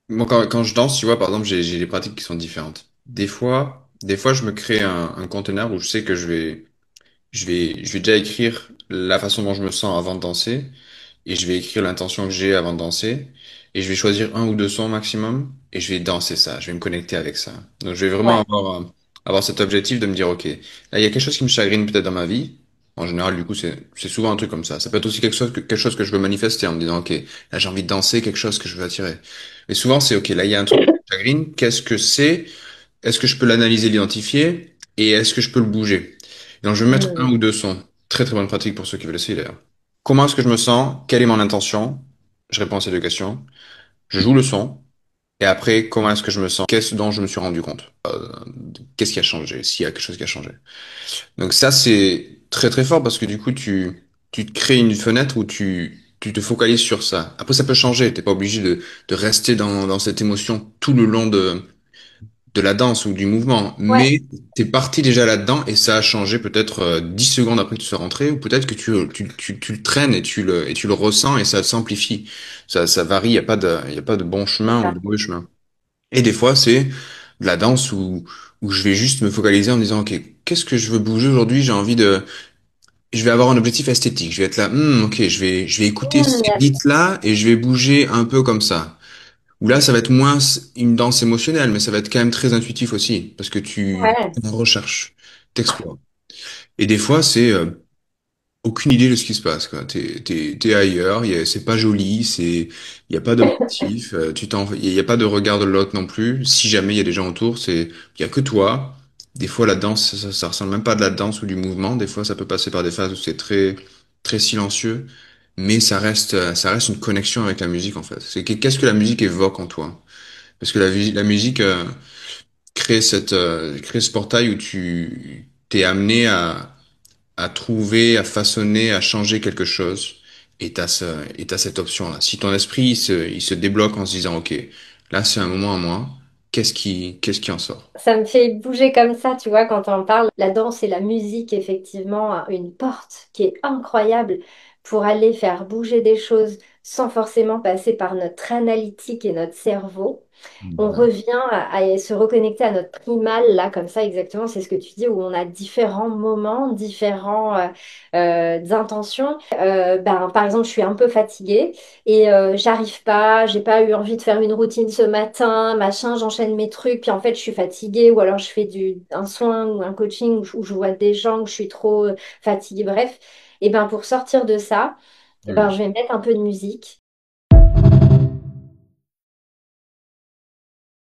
Moi, quand je danse, tu vois, par exemple, j'ai des pratiques qui sont différentes. Des fois, je me crée un conteneur où je sais que je vais déjà écrire la façon dont je me sens avant de danser et je vais écrire l'intention que j'ai avant de danser et je vais choisir un ou deux sons maximum et je vais danser ça, je vais me connecter avec ça. Donc je vais vraiment Ouais. avoir cet objectif de me dire, OK, là il y a quelque chose qui me chagrine peut-être dans ma vie. En général, du coup, c'est souvent un truc comme ça. Ça peut être aussi quelque chose que je veux manifester en me disant, OK, là j'ai envie de danser quelque chose que je veux attirer. Mais souvent c'est, OK, là il y a un truc qui me chagrine, qu'est-ce que c'est? Est-ce que je peux l'analyser, l'identifier et est-ce que je peux le bouger? Donc je vais mettre un Hmm. ou deux sons. Très très bonne pratique pour ceux qui veulent essayer d'ailleurs. Comment est-ce que je me sens? Quelle est mon intention? Je réponds à ces deux questions. Je joue le son. Et après, comment est-ce que je me sens? Qu'est-ce dont je me suis rendu compte? Qu'est-ce qui a changé? S'il y a quelque chose qui a changé. Donc ça, c'est très très fort parce que du coup, tu te crées une fenêtre où tu te focalises sur ça. Après, ça peut changer. T'es pas obligé de rester dans cette émotion tout le long de la danse ou du mouvement, Ouais, mais t'es parti déjà là-dedans et ça a changé peut-être 10 secondes après que tu sois rentré, ou peut-être que tu le traînes et tu le ressens et ça s'amplifie. Ça varie, il y a pas de bon c'est chemin ou ça. de mauvais chemin. Et des fois, c'est de la danse où je vais juste me focaliser en me disant, OK, qu'est-ce que je veux bouger aujourd'hui? Je vais avoir un objectif esthétique. Je vais être là, OK, je vais écouter Hmm, ces yes. beats-là et je vais bouger un peu comme ça. Ou là, ça va être moins une danse émotionnelle, mais ça va être quand même très intuitif aussi, parce que tu Ouais. recherches, t'explores. Et des fois, c'est aucune idée de ce qui se passe, quoi. T'es ailleurs, c'est pas joli, il y a pas d'objectif, il y a pas de regard de l'autre non plus. Si jamais il y a des gens autour, il y a que toi. Des fois, la danse, ça ressemble même pas à de la danse ou du mouvement. Des fois, ça peut passer par des phases où c'est très, très silencieux, mais ça reste une connexion avec la musique, en fait. Qu'est-ce que la musique évoque en toi? Parce que la musique crée ce portail où tu t'es amené à trouver, à façonner, à changer quelque chose. Et t'as cette option-là. Si ton esprit il se débloque en se disant, OK, là c'est un moment à moi, qu'est-ce qui en sort? Ça me fait bouger comme ça, tu vois, quand on parle. La danse et la musique, effectivement, a une porte qui est incroyable pour aller faire bouger des choses sans forcément passer par notre analytique et notre cerveau. On Mhm. revient à se reconnecter à notre primal, là, comme ça, exactement, c'est ce que tu dis, où on a différents moments, différents intentions. Ben, par exemple, je suis un peu fatiguée et j'arrive pas, j'ai pas eu envie de faire une routine ce matin, machin, j'enchaîne mes trucs, puis en fait, je suis fatiguée, ou alors je fais un soin ou un coaching où je vois des gens, où je suis trop fatiguée, bref. Et ben, pour sortir de ça, ben, je vais mettre un peu de musique.